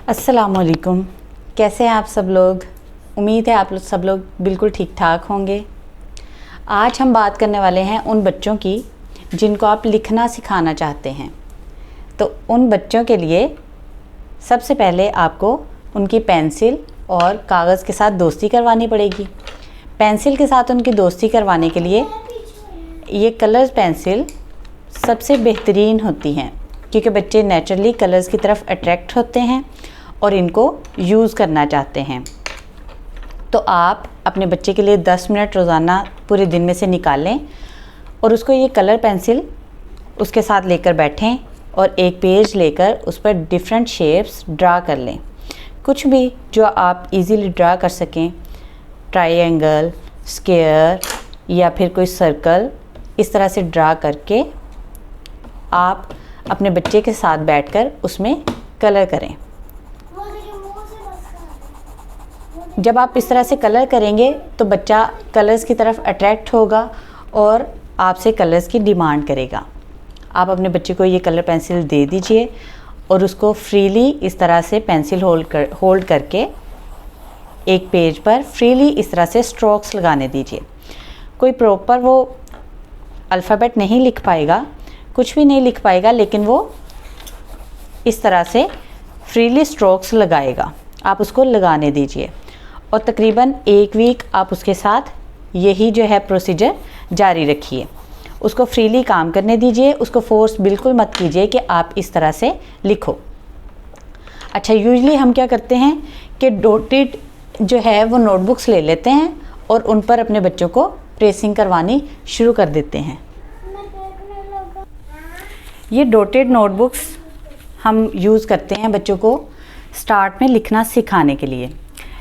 अस्सलामुअलैकुम। कैसे हैं आप सब लोग? उम्मीद है आप लोग सब लोग बिल्कुल ठीक ठाक होंगे। आज हम बात करने वाले हैं उन बच्चों की जिनको आप लिखना सिखाना चाहते हैं। तो उन बच्चों के लिए सबसे पहले आपको उनकी पेंसिल और कागज़ के साथ दोस्ती करवानी पड़ेगी। पेंसिल के साथ उनकी दोस्ती करवाने के लिए ये कलर्स पेंसिल सबसे बेहतरीन होती हैं, क्योंकि बच्चे नेचुरली कलर्स की तरफ अट्रैक्ट होते हैं और इनको यूज़ करना चाहते हैं। तो आप अपने बच्चे के लिए 10 मिनट रोज़ाना पूरे दिन में से निकालें और उसको ये कलर पेंसिल उसके साथ लेकर बैठें और एक पेज लेकर उस पर डिफरेंट शेप्स ड्रा कर लें। कुछ भी जो आप इजीली ड्रा कर सकें, ट्रायंगल, स्क्वायर या फिर कोई सर्कल, इस तरह से ड्रा करके आप अपने बच्चे के साथ बैठकर उसमें कलर करें। जब आप इस तरह से कलर करेंगे तो बच्चा कलर्स की तरफ अट्रैक्ट होगा और आपसे कलर्स की डिमांड करेगा। आप अपने बच्चे को ये कलर पेंसिल दे दीजिए और उसको फ्रीली इस तरह से पेंसिल होल्ड करके एक पेज पर फ्रीली इस तरह से स्ट्रोक्स लगाने दीजिए। कोई प्रॉपर वो अल्फ़ाबेट नहीं लिख पाएगा, कुछ भी नहीं लिख पाएगा, लेकिन वो इस तरह से फ्रीली स्ट्रोक्स लगाएगा। आप उसको लगाने दीजिए और तकरीबन 1 वीक आप उसके साथ यही जो है प्रोसीजर जारी रखिए। उसको फ्रीली काम करने दीजिए, उसको फोर्स बिल्कुल मत कीजिए कि आप इस तरह से लिखो। अच्छा, यूजुअली हम क्या करते हैं कि डॉटेड जो है वो नोटबुक्स ले लेते हैं और उन पर अपने बच्चों को ट्रेसिंग करवानी शुरू कर देते हैं। ये डॉटेड नोटबुक्स हम यूज़ करते हैं बच्चों को स्टार्ट में लिखना सिखाने के लिए,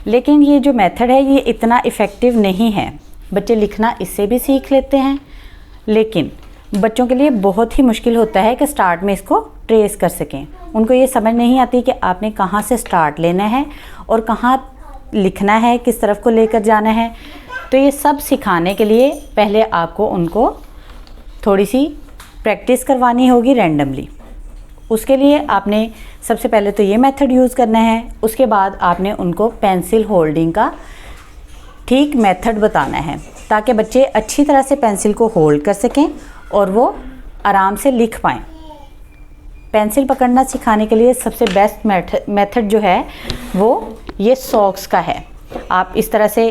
लेकिन ये जो मेथड है ये इतना इफ़ेक्टिव नहीं है। बच्चे लिखना इससे भी सीख लेते हैं, लेकिन बच्चों के लिए बहुत ही मुश्किल होता है कि स्टार्ट में इसको ट्रेस कर सकें। उनको ये समझ नहीं आती कि आपने कहाँ से स्टार्ट लेना है और कहाँ लिखना है, किस तरफ को लेकर जाना है। तो ये सब सिखाने के लिए पहले आपको उनको थोड़ी सी प्रैक्टिस करवानी होगी रैंडमली। उसके लिए आपने सबसे पहले तो ये मेथड यूज़ करना है। उसके बाद आपने उनको पेंसिल होल्डिंग का ठीक मेथड बताना है, ताकि बच्चे अच्छी तरह से पेंसिल को होल्ड कर सकें और वो आराम से लिख पाएँ। पेंसिल पकड़ना सिखाने के लिए सबसे बेस्ट मेथड जो है वो ये सॉक्स का है। आप इस तरह से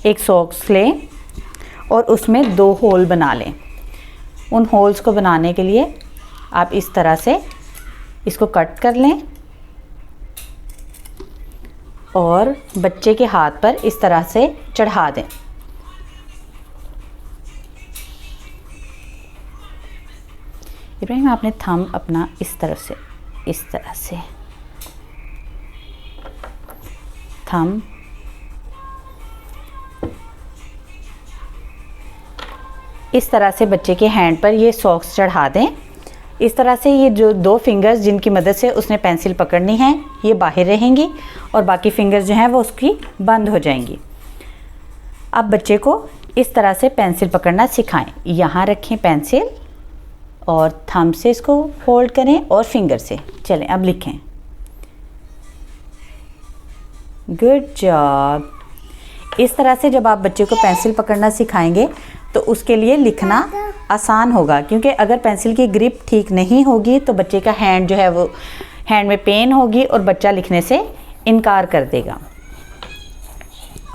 एक सॉक्स लें और उसमें 2 होल बना लें। उन होल्स को बनाने के लिए आप इस तरह से इसको कट कर लें और बच्चे के हाथ पर इस तरह से चढ़ा दें। इब्राहिम, आपने थंब अपना इस तरह से थंब इस तरह से बच्चे के हैंड पर ये सॉक्स चढ़ा दें। इस तरह से ये जो 2 फिंगर्स जिनकी मदद से उसने पेंसिल पकड़नी है ये बाहर रहेंगी और बाकी फिंगर्स जो हैं वो उसकी बंद हो जाएंगी। अब बच्चे को इस तरह से पेंसिल पकड़ना सिखाएं। यहाँ रखें पेंसिल और थंब से इसको होल्ड करें और फिंगर से चलें। अब लिखें। Good job. इस तरह से जब आप बच्चे को पेंसिल पकड़ना सिखाएंगे तो उसके लिए लिखना आसान होगा, क्योंकि अगर पेंसिल की ग्रिप ठीक नहीं होगी तो बच्चे का हैंड जो है वो हैंड में पेन होगी और बच्चा लिखने से इनकार कर देगा।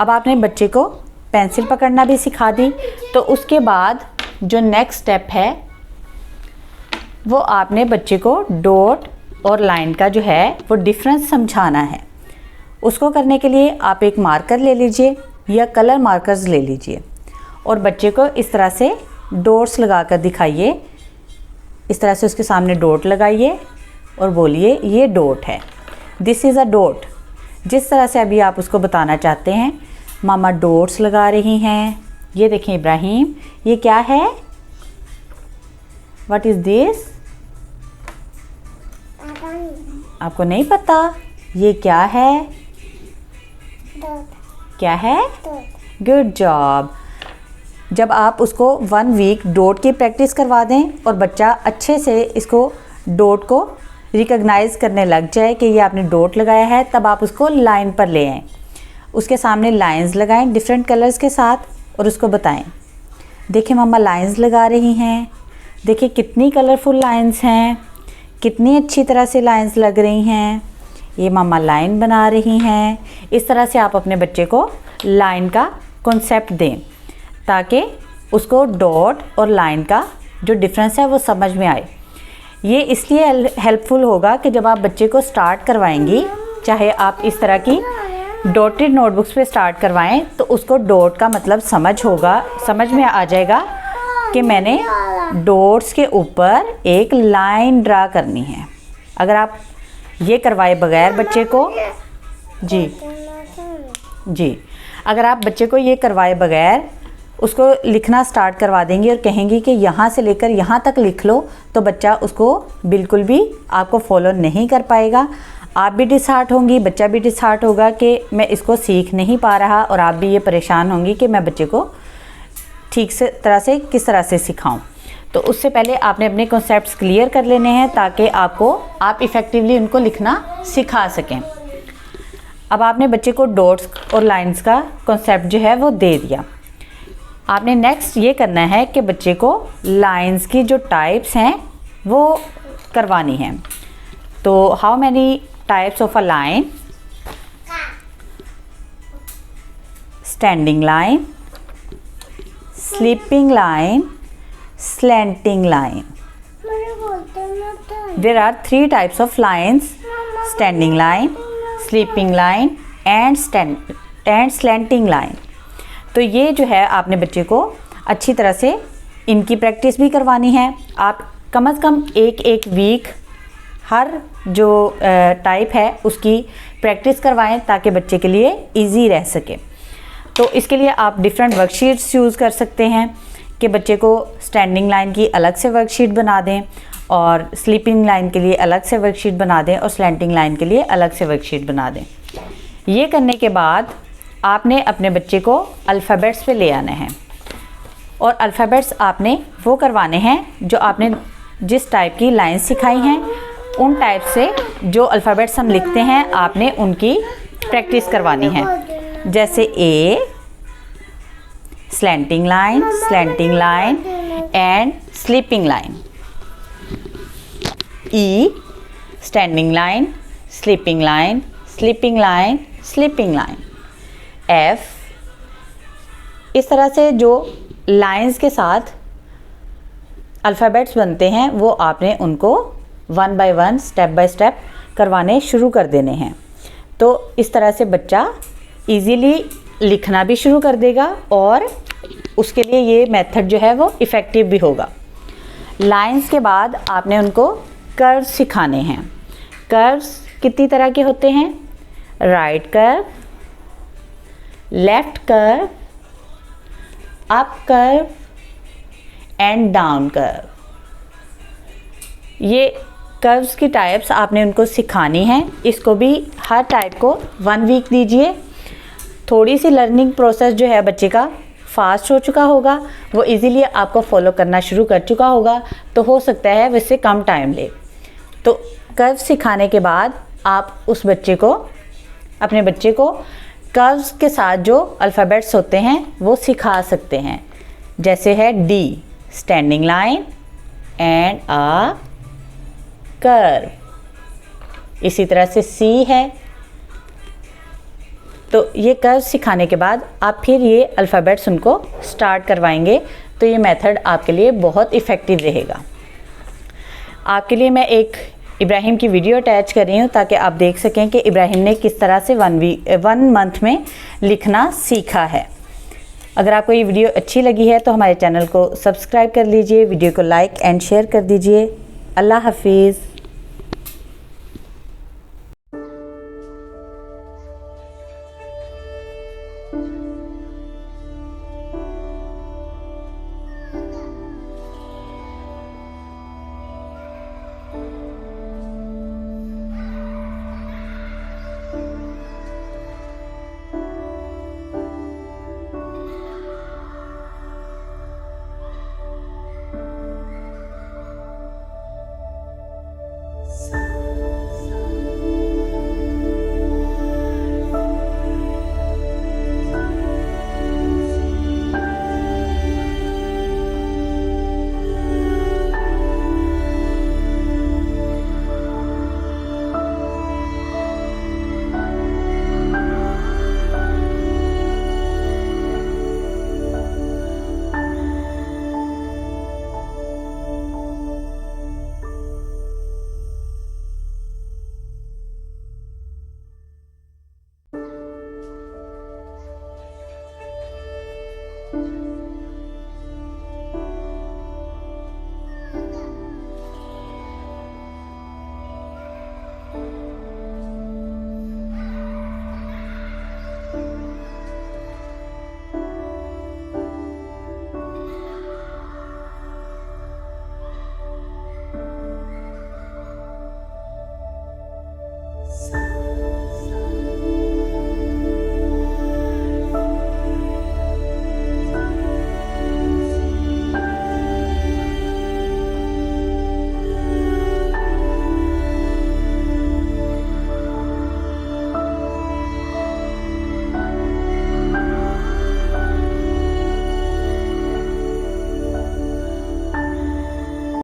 अब आपने बच्चे को पेंसिल पकड़ना भी सिखा दी, तो उसके बाद जो नेक्स्ट स्टेप है वो आपने बच्चे को डॉट और लाइन का जो है वो डिफरेंस समझाना है। उसको करने के लिए आप एक मार्कर ले लीजिए या कलर मार्कर्स ले लीजिए और बच्चे को इस तरह से डॉट्स लगा कर दिखाइए। इस तरह से उसके सामने डॉट लगाइए और बोलिए ये डॉट है, दिस इज़ अ डॉट। जिस तरह से अभी आप उसको बताना चाहते हैं, मामा डॉट्स लगा रही हैं। ये देखें इब्राहिम, ये क्या है? What is this? आपको नहीं पता ये क्या है? क्या है? Good job. जब आप उसको 1 वीक डॉट की प्रैक्टिस करवा दें और बच्चा अच्छे से इसको डॉट को रिकॉग्नाइज करने लग जाए कि ये आपने डॉट लगाया है, तब आप उसको लाइन पर ले आएँ। उसके सामने लाइंस लगाएं डिफरेंट कलर्स के साथ और उसको बताएं, देखिए मम्मा लाइंस लगा रही हैं, देखिए कितनी कलरफुल लाइंस हैं, कितनी अच्छी तरह से लाइंस लग रही हैं, ये मम्मा लाइन बना रही हैं। इस तरह से आप अपने बच्चे को लाइन का कॉन्सेप्ट दें ताकि उसको डॉट और लाइन का जो डिफरेंस है वो समझ में आए। ये इसलिए हेल्पफुल होगा कि जब आप बच्चे को स्टार्ट करवाएंगी, चाहे आप इस तरह की डॉटेड नोटबुक्स पे स्टार्ट करवाएं, तो उसको डॉट का मतलब समझ में आ जाएगा कि मैंने डॉट्स के ऊपर एक लाइन ड्रा करनी है। अगर आप ये करवाए बगैर बच्चे को जी अगर आप बच्चे को ये करवाए बगैर उसको लिखना स्टार्ट करवा देंगी और कहेंगी कि यहाँ से लेकर यहाँ तक लिख लो, तो बच्चा उसको बिल्कुल भी आपको फॉलो नहीं कर पाएगा। आप भी डिसहार्ट होंगी, बच्चा भी डिसहार्ट होगा कि मैं इसको सीख नहीं पा रहा, और आप भी ये परेशान होंगी कि मैं बच्चे को ठीक से तरह से किस तरह से सिखाऊं। तो उससे पहले आपने अपने कॉन्सेप्ट्स क्लियर कर लेने हैं ताकि आप इफ़ेक्टिवली उनको लिखना सिखा सकें। अब आपने बच्चे को डॉट्स और लाइंस का कॉन्सेप्ट जो है वो दे दिया। आपने नेक्स्ट ये करना है कि बच्चे को लाइंस की जो टाइप्स हैं वो करवानी है। तो how many types of a line? Standing line, sleeping line, slanting line. There are 3 types of lines: standing line, sleeping line and slanting line. तो ये जो है आपने बच्चे को अच्छी तरह से इनकी प्रैक्टिस भी करवानी है। आप कम से कम एक वीक हर जो टाइप है उसकी प्रैक्टिस करवाएं ताकि बच्चे के लिए इजी रह सके। तो इसके लिए आप डिफरेंट वर्कशीट्स यूज़ कर सकते हैं कि बच्चे को स्टैंडिंग लाइन की अलग से वर्कशीट बना दें और स्लीपिंग लाइन के लिए अलग से वर्कशीट बना दें और स्लैंटिंग लाइन के लिए अलग से वर्कशीट बना दें। ये करने के बाद आपने अपने बच्चे को अल्फ़ाबेट्स पे ले आना है, और अल्फ़ाबेट्स आपने वो करवाने हैं जो आपने जिस टाइप की लाइन सिखाई हैं उन टाइप से जो अल्फ़ाबेट्स हम लिखते हैं आपने उनकी प्रैक्टिस करवानी है। जैसे ए slanting line and sleeping line, E standing line, sleeping line, sleeping line, F इस तरह से जो लाइंस के साथ अल्फ़ाबेट्स बनते हैं वो आपने उनको 1 बाय 1 स्टेप बाय स्टेप करवाने शुरू कर देने हैं। तो इस तरह से बच्चा इजीली लिखना भी शुरू कर देगा और उसके लिए ये मेथड जो है वो इफ़ेक्टिव भी होगा। लाइंस के बाद आपने उनको कर्व्स सिखाने हैं। कर्व्स कितनी तरह के होते हैं? Right curve, left curve, up curve and down curve. ये कर्व्स की टाइप्स आपने उनको सिखानी है। इसको भी हर टाइप को 1 वीक दीजिए। थोड़ी सी लर्निंग प्रोसेस जो है बच्चे का फास्ट हो चुका होगा, वो इजीली आपको फॉलो करना शुरू कर चुका होगा, तो हो सकता है वैसे कम टाइम ले। तो कर्व सिखाने के बाद आप उस बच्चे को अपने बच्चे को कर्व्स के साथ जो अल्फ़ाबेट्स होते हैं वो सिखा सकते हैं। जैसे है D standing line and a curve, इसी तरह से सी है। तो ये कर्व सिखाने के बाद आप फिर ये अल्फ़ाबेट्स उनको स्टार्ट करवाएंगे, तो ये मेथड आपके लिए बहुत इफ़ेक्टिव रहेगा। आपके लिए मैं एक इब्राहिम की वीडियो अटैच कर रही हूँ ताकि आप देख सकें कि इब्राहिम ने किस तरह से 1 मंथ में लिखना सीखा है। अगर आपको ये वीडियो अच्छी लगी है तो हमारे चैनल को सब्सक्राइब कर लीजिए, वीडियो को लाइक एंड शेयर कर दीजिए। अल्लाह हाफिज़।